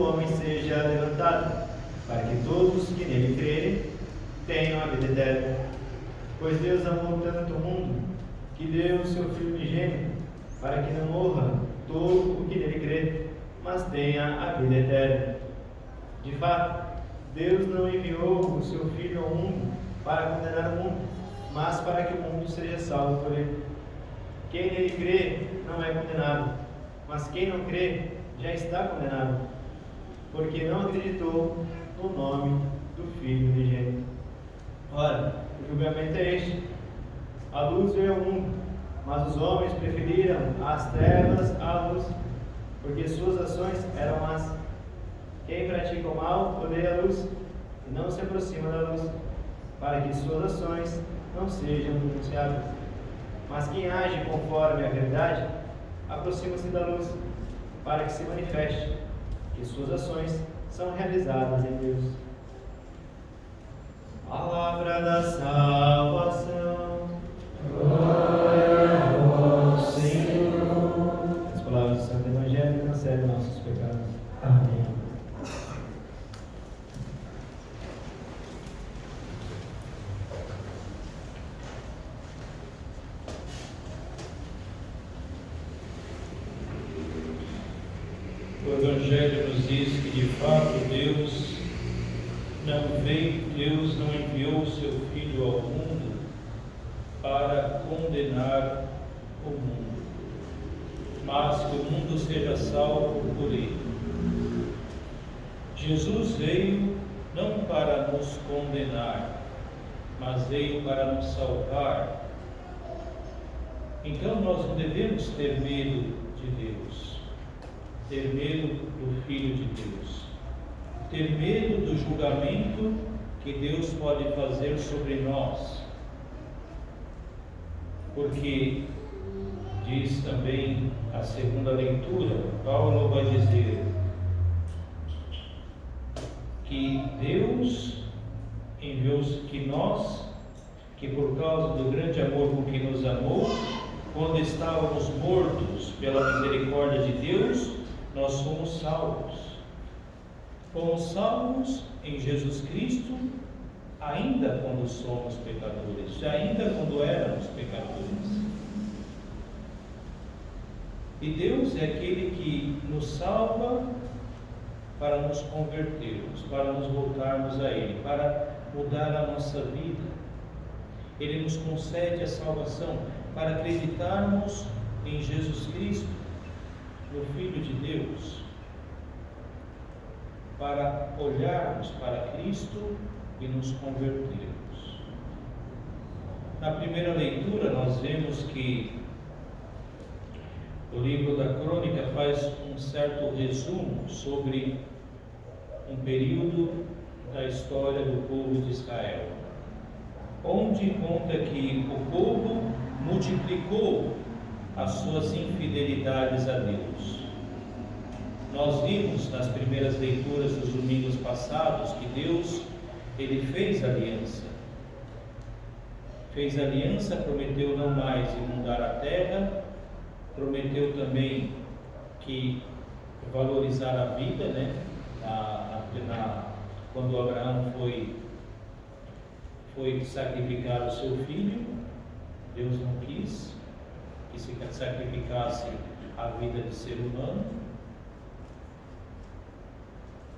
do homem seja levantado, para que todos que nele crerem tenham a vida eterna. Pois Deus amou tanto o mundo, que deu o seu Filho unigênito, para que não morra todo o que nele crê, mas tenha a vida eterna. De fato, Deus não enviou o seu Filho ao mundo para condenar o mundo, mas para que o mundo seja salvo por ele. Quem nele crê não é condenado, mas quem não crê já está condenado, porque não acreditou no nome do Filho unigênito. Ora, o julgamento é este: a luz veio ao mundo, mas os homens preferiram as trevas à luz, porque suas ações eram más. Quem pratica o mal odeia a luz e não se aproxima da luz, para que suas ações não sejam denunciadas. Mas quem age conforme a verdade aproxima-se da luz, para que se manifeste que suas ações são realizadas em Deus. Palavra da salvação. Glória a vós, Senhor. As palavras do Santo Evangelho cancelam nossos pecados. Amém. O Evangelho nos diz que de fato Deus não enviou o seu Filho ao mundo para condenar o mundo, mas que o mundo seja salvo por ele. Jesus veio não para nos condenar, mas veio para nos salvar. Então nós não devemos ter medo de Deus, ter medo do Filho de Deus, ter medo do julgamento que Deus pode fazer sobre nós, porque diz também a segunda leitura, Paulo vai dizer que Deus enviou, que por causa do grande amor com que nos amou, quando estávamos mortos pela misericórdia de Deus, nós fomos salvos. Fomos salvos em Jesus Cristo, ainda quando somos pecadores, ainda quando éramos pecadores. E Deus é aquele que nos salva para nos convertermos, para nos voltarmos a Ele, para mudar a nossa vida. Ele nos concede a salvação para acreditarmos em Jesus Cristo, no Filho de Deus, para olharmos para Cristo e nos convertermos. Na primeira leitura nós vemos que o livro da Crônica faz um certo resumo sobre um período da história do povo de Israel, onde conta que o povo multiplicou as suas infidelidades a Deus. Nós vimos nas primeiras leituras dos domingos passados que Deus, Ele fez aliança, prometeu não mais inundar a terra, prometeu também que valorizar a vida, né? Quando Abraão foi sacrificar o seu filho, Deus não quis que se sacrificasse a vida de ser humano,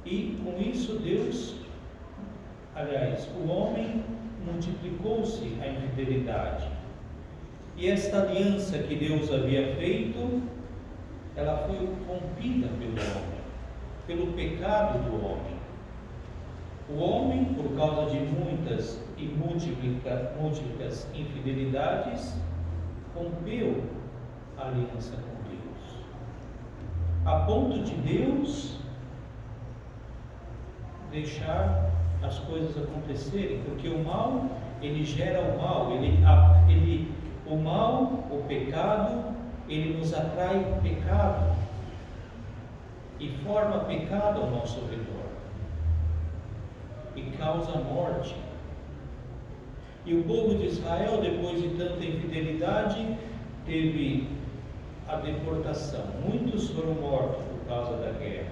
e com isso o homem multiplicou-se a infidelidade, e esta aliança que Deus havia feito, ela foi rompida pelo homem, pelo pecado do homem. O homem, por causa de muitas e múltiplas infidelidades, rompeu a aliança com Deus, a ponto de Deus deixar as coisas acontecerem, porque o mal, ele gera o mal, o mal, o pecado, ele nos atrai pecado e forma pecado ao nosso redor e causa morte. E o povo de Israel, depois de tanta infidelidade, teve a deportação. Muitos foram mortos por causa da guerra.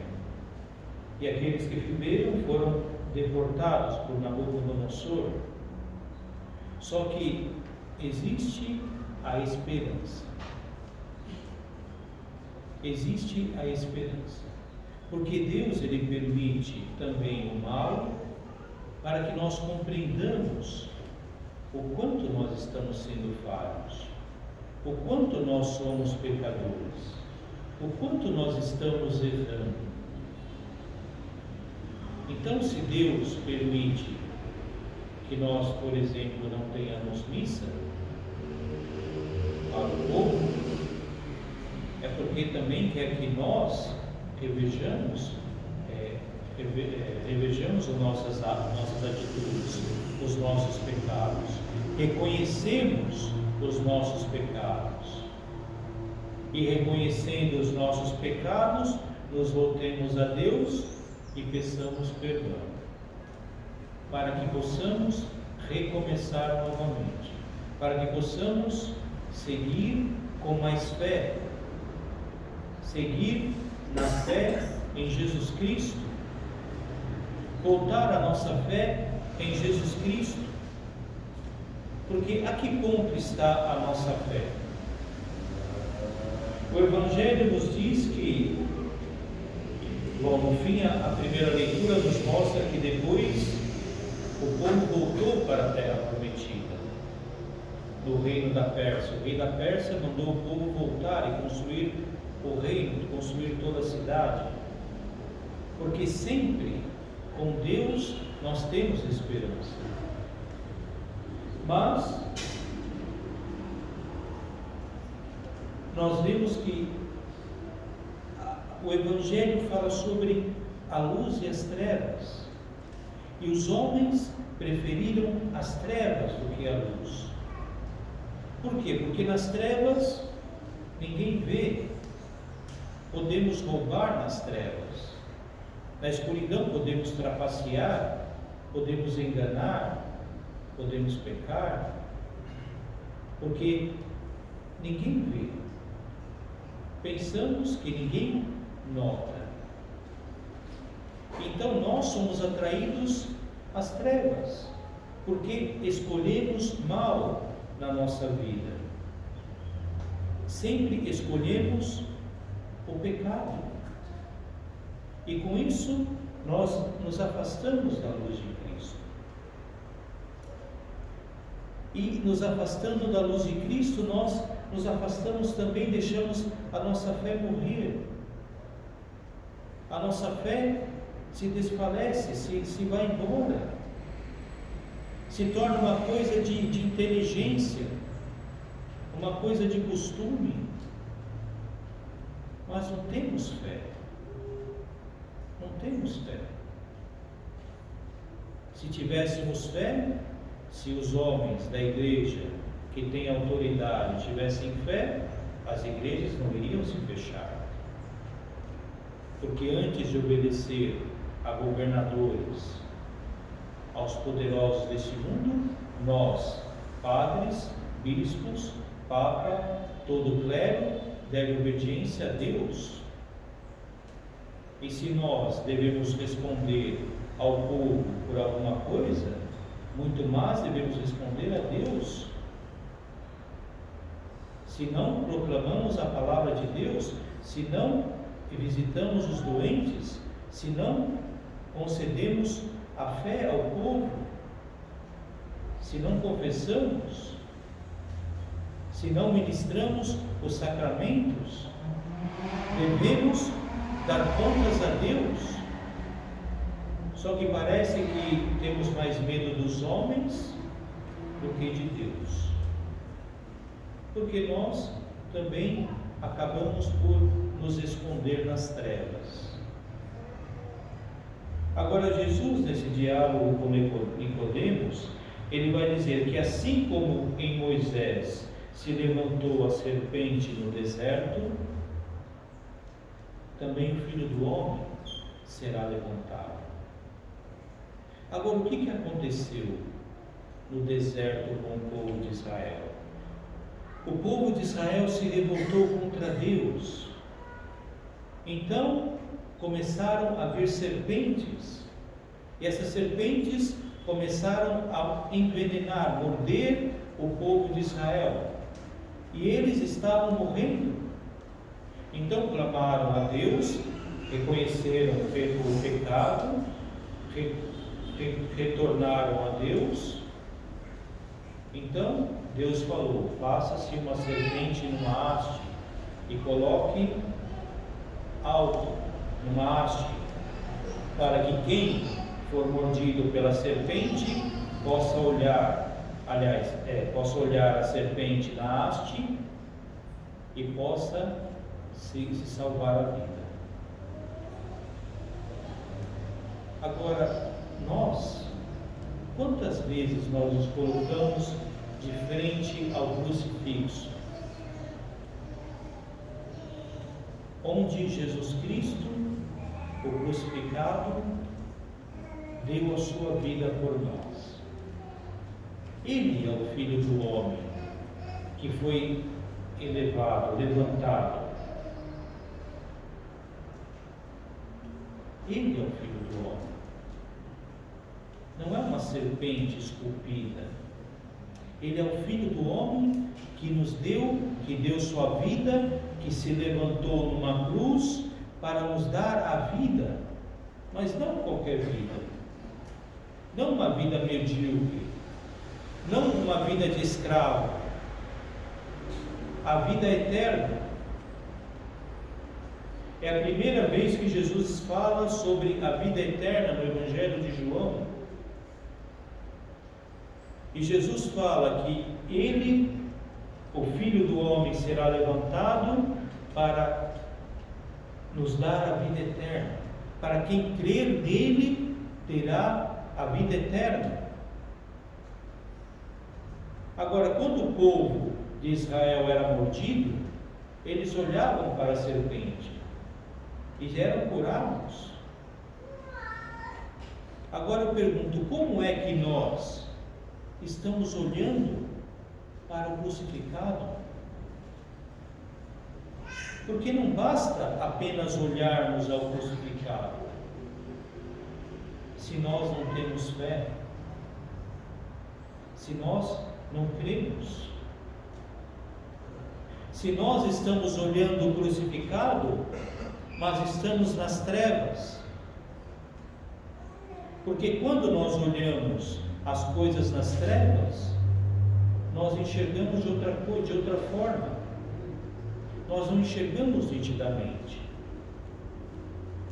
e aqueles que viveram foram deportados por Nabucodonosor. Só que existe a esperança. Existe a esperança. Porque Deus, Ele permite também o mal para que nós compreendamos o quanto nós estamos sendo falhos, o quanto nós somos pecadores, o quanto nós estamos errando. Então, se Deus permite que nós, por exemplo, não tenhamos missa para o povo, é porque também quer que nós revejamos as nossas atitudes, os nossos pecados, reconhecemos os nossos pecados e, reconhecendo os nossos pecados, nos voltemos a Deus e peçamos perdão, para que possamos recomeçar novamente, para que possamos seguir com mais fé, seguir na fé em Jesus Cristo, voltar a nossa fé em Jesus Cristo, porque a que ponto está a nossa fé? O Evangelho nos diz que, bom, no fim, a primeira leitura nos mostra que depois o povo voltou para a terra prometida, do reino da Pérsia. O rei da Pérsia mandou o povo voltar e construir o reino, construir toda a cidade, porque sempre com Deus nós temos esperança. Mas nós vemos que o Evangelho fala sobre a luz e as trevas, e os homens preferiram as trevas do que a luz. Por quê? Porque nas trevas ninguém vê, podemos roubar nas trevas, na escuridão podemos trapacear, podemos enganar, podemos pecar, porque ninguém vê. Pensamos que ninguém nota. Então nós somos atraídos às trevas, porque escolhemos mal na nossa vida. Sempre escolhemos o pecado. E com isso nós nos afastamos da luz de Cristo. E nos afastando da luz de Cristo, nós nos afastamos também, deixamos a nossa fé morrer. A nossa fé se desfalece, se vai embora, se torna uma coisa de inteligência, uma coisa de costume. Nós não temos fé. Não temos fé. Se tivéssemos fé, se os homens da igreja que têm autoridade tivessem fé, as igrejas não iriam se fechar. Porque antes de obedecer a governadores, aos poderosos deste mundo, nós, padres, bispos, papa, todo o clero, deve obediência a Deus. E se nós devemos responder ao povo por alguma coisa, muito mais devemos responder a Deus. Se não proclamamos a palavra de Deus, se não visitamos os doentes, se não concedemos a fé ao povo, se não confessamos, se não ministramos os sacramentos, devemos dar contas a Deus. Só que parece que temos mais medo dos homens do que de Deus, porque nós também acabamos por nos esconder nas trevas. Agora Jesus, nesse diálogo com Nicodemos, ele vai dizer que assim como em Moisés se levantou a serpente no deserto, também o Filho do Homem será levantado. Agora, o que aconteceu no deserto com o povo de Israel? O povo de Israel se revoltou contra Deus. Então, começaram a ver serpentes, e essas serpentes começaram a envenenar, morder o povo de Israel, e eles estavam morrendo. Então clamaram a Deus, reconheceram o pecado, retornaram a Deus. Então Deus falou: faça-se uma serpente numa haste e coloque alto numa haste, para que quem for mordido pela serpente possa olhar a serpente na haste e possa se salvar a vida. Agora, quantas vezes nós nos colocamos de frente ao crucifixo, onde Jesus Cristo, o crucificado, deu a sua vida por nós. Ele é o Filho do Homem que foi elevado, levantado. Ele é o Filho do Homem. Não é uma serpente esculpida. Ele é o Filho do Homem que deu sua vida, que se levantou numa cruz para nos dar a vida, mas não qualquer vida, não uma vida medíocre, não uma vida de escravo, a vida eterna. É a primeira vez que Jesus fala sobre a vida eterna no Evangelho de João. E Jesus fala que Ele, o Filho do Homem, será levantado para nos dar a vida eterna. Para quem crer nele, terá a vida eterna. Agora, quando o povo de Israel era mordido, eles olhavam para a serpente e eram curados. Agora eu pergunto: como é que nós estamos olhando para o crucificado? Porque não basta apenas olharmos ao crucificado, se nós não temos fé, se nós não cremos. Se nós estamos olhando o crucificado, mas estamos nas trevas. Porque quando nós olhamos as coisas nas trevas, nós enxergamos de outra forma. Nós não enxergamos nitidamente.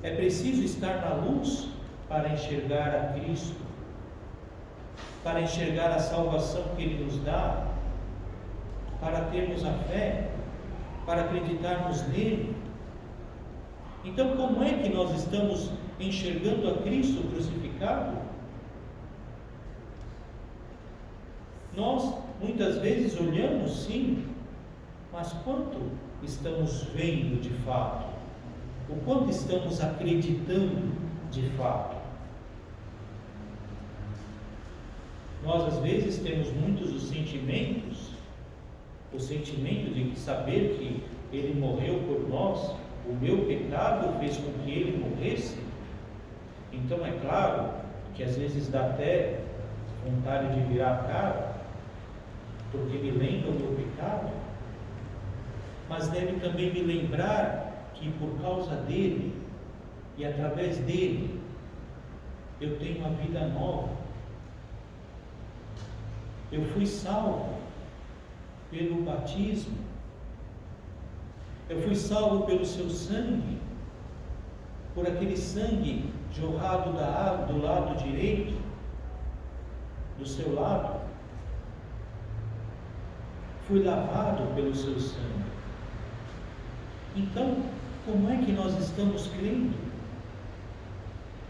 É preciso estar na luz para enxergar a Cristo, para enxergar a salvação que Ele nos dá, para termos a fé, para acreditarmos nele. Então, como é que nós estamos enxergando a Cristo crucificado? Nós muitas vezes olhamos, sim, mas quanto estamos vendo de fato? O quanto estamos acreditando de fato? Nós às vezes temos muitos os sentimentos, o sentimento de saber que Ele morreu por nós, o meu pecado fez com que Ele morresse. Então é claro que às vezes dá até vontade de virar a cara, porque me lembra o meu pecado, mas deve também me lembrar que por causa dele e através dele eu tenho uma vida nova. Eu fui salvo pelo batismo, eu fui salvo pelo seu sangue, por aquele sangue jorrado da água do lado direito, do seu lado. Fui lavado pelo seu sangue. Então, como é que nós estamos crendo?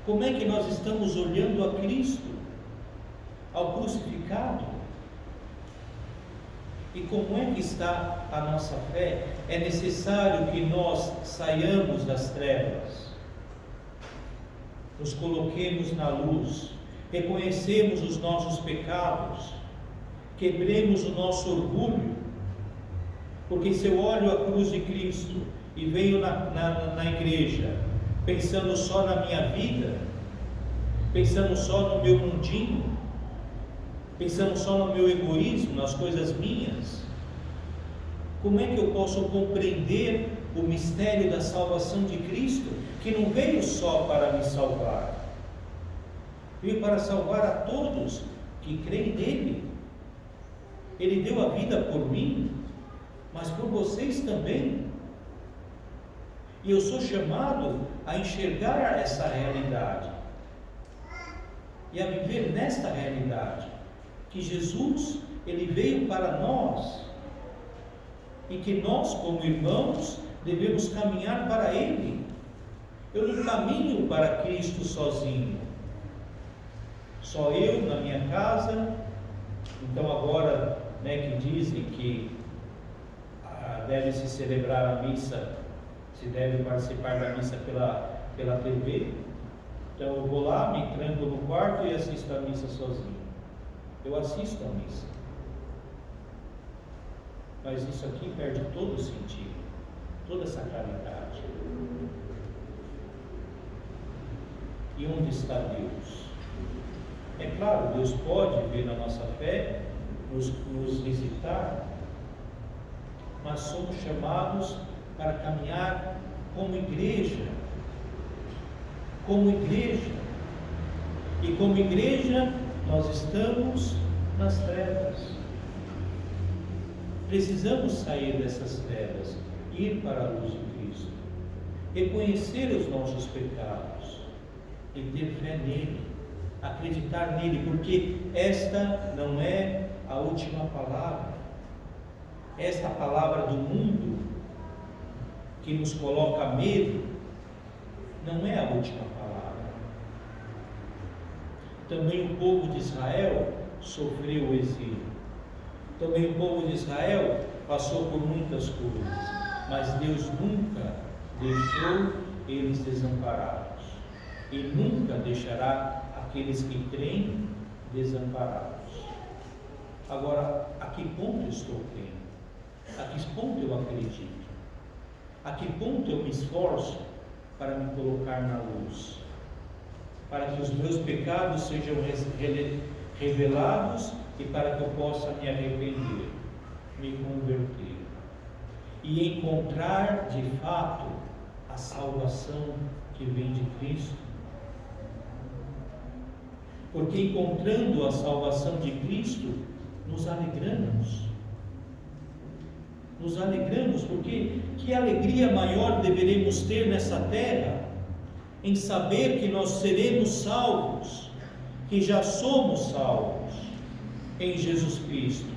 Como é que nós estamos olhando a Cristo, ao crucificado? E como é que está a nossa fé? É necessário que nós saiamos das trevas, nos coloquemos na luz, reconhecemos os nossos pecados, quebremos o nosso orgulho, porque se eu olho a cruz de Cristo e venho na igreja pensando só na minha vida, pensando só no meu mundinho, pensando só no meu egoísmo, nas coisas minhas? Como é que eu posso compreender o mistério da salvação de Cristo, que não veio só para me salvar, veio para salvar a todos que creem nele? Ele deu a vida por mim, mas por vocês também. E eu sou chamado a enxergar essa realidade e a viver nesta realidade, que Jesus, ele veio para nós e que nós, como irmãos, devemos caminhar para ele. Eu não caminho para Cristo sozinho, só eu na minha casa. Então agora, que dizem que deve-se celebrar a missa, se deve participar da missa pela TV. Então eu vou lá, me tranco no quarto e assisto a missa sozinho. Eu assisto a missa, mas isso aqui perde todo o sentido, toda a sacralidade. E onde está Deus? É claro, Deus pode ver na nossa fé, nos visitar, mas somos chamados para caminhar como igreja. Como igreja. E como igreja, nós estamos nas trevas. Precisamos sair dessas trevas, ir para a luz de Cristo, reconhecer os nossos pecados e ter fé nele, acreditar nele, porque esta não é a última palavra. Esta palavra do mundo que nos coloca medo não é a última palavra. Também o povo de Israel sofreu o exílio. Também o povo de Israel passou por muitas coisas, mas Deus nunca deixou eles desamparados e nunca deixará aqueles que creem desamparados. Agora, a que ponto estou crendo? A que ponto eu acredito? A que ponto eu me esforço para me colocar na luz? Para que os meus pecados sejam revelados e para que eu possa me arrepender, me converter e encontrar de fato a salvação que vem de Cristo. Porque encontrando a salvação de Cristo, nos alegramos. Nos alegramos, porque que alegria maior deveremos ter nessa terra, em saber que nós seremos salvos, que já somos salvos em Jesus Cristo.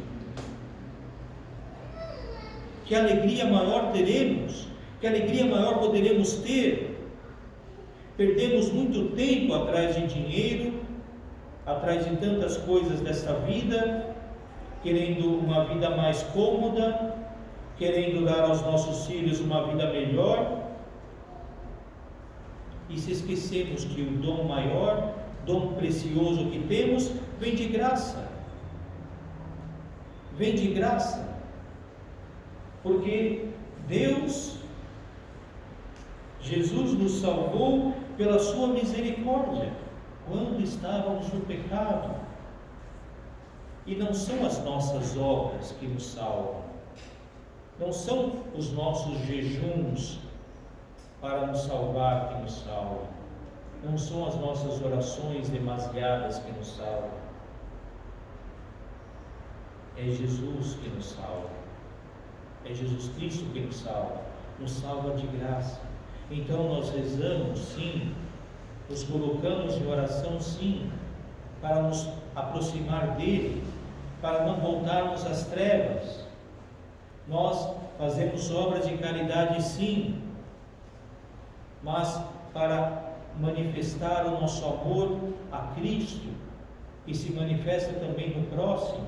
Que alegria maior teremos, que alegria maior poderemos ter. Perdemos muito tempo atrás de dinheiro, atrás de tantas coisas desta vida, querendo uma vida mais cômoda, querendo dar aos nossos filhos uma vida melhor, e se esquecemos que o dom maior, dom precioso que temos, vem de graça. Vem de graça, porque Deus, Jesus nos salvou pela sua misericórdia, quando estávamos no pecado. E não são as nossas obras que nos salvam, não são os nossos jejuns para nos salvar que nos salvam, não são as nossas orações demasiadas que nos salvam. É Jesus que nos salva, é Jesus Cristo que nos salva de graça. Então nós rezamos sim, nos colocamos em oração sim, para nos aproximar dele, para não voltarmos às trevas. Nós fazemos obras de caridade sim, mas para manifestar o nosso amor a Cristo, que se manifesta também no próximo,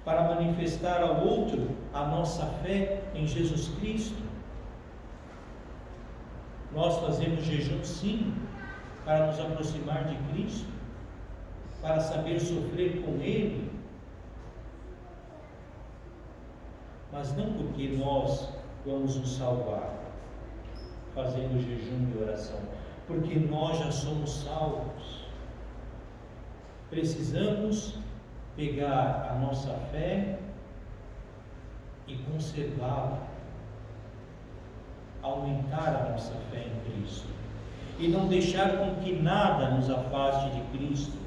para manifestar ao outro a nossa fé em Jesus Cristo. Nós fazemos jejum sim, para nos aproximar de Cristo, para saber sofrer com Ele, mas não porque nós vamos nos salvar. fazendo jejum e oração, porque nós já somos salvos. Precisamos pegar a nossa fé e conservá-la, aumentar a nossa fé em Cristo e não deixar com que nada nos afaste de Cristo.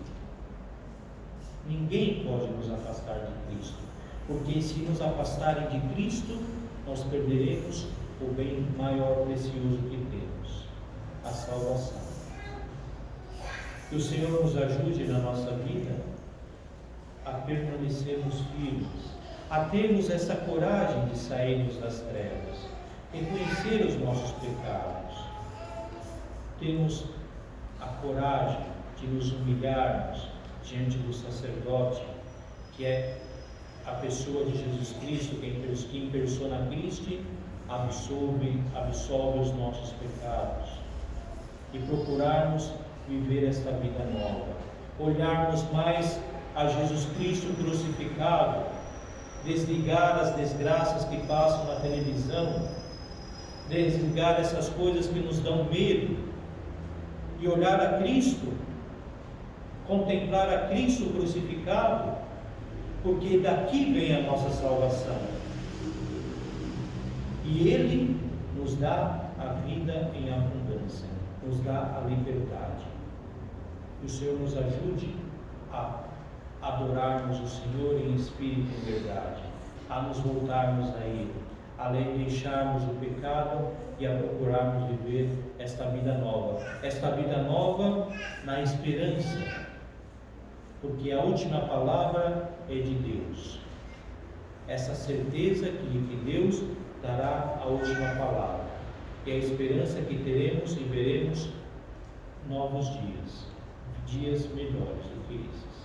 Ninguém pode nos afastar de Cristo, porque se nos afastarem de Cristo, nós perderemos o bem maior precioso que temos, a salvação. Que o Senhor nos ajude na nossa vida a permanecermos firmes, a termos essa coragem de sairmos das trevas, reconhecer os nossos pecados, termos a coragem de nos humilharmos diante do sacerdote, que é a pessoa de Jesus Cristo, que em persona Christi absolve os nossos pecados, e procurarmos viver esta vida nova, olharmos mais a Jesus Cristo crucificado, desligar as desgraças que passam na televisão, desligar essas coisas que nos dão medo e olhar a Cristo, contemplar a Cristo crucificado, porque daqui vem a nossa salvação e Ele nos dá a vida em abundância, nos dá a liberdade. Que o Senhor nos ajude a adorarmos o Senhor em espírito e em verdade, a nos voltarmos a Ele, a deixarmos o pecado e a procurarmos viver esta vida nova na esperança, porque a última palavra é de Deus. Essa certeza que Deus dará a última palavra, e a esperança que teremos e veremos novos dias melhores do que esses.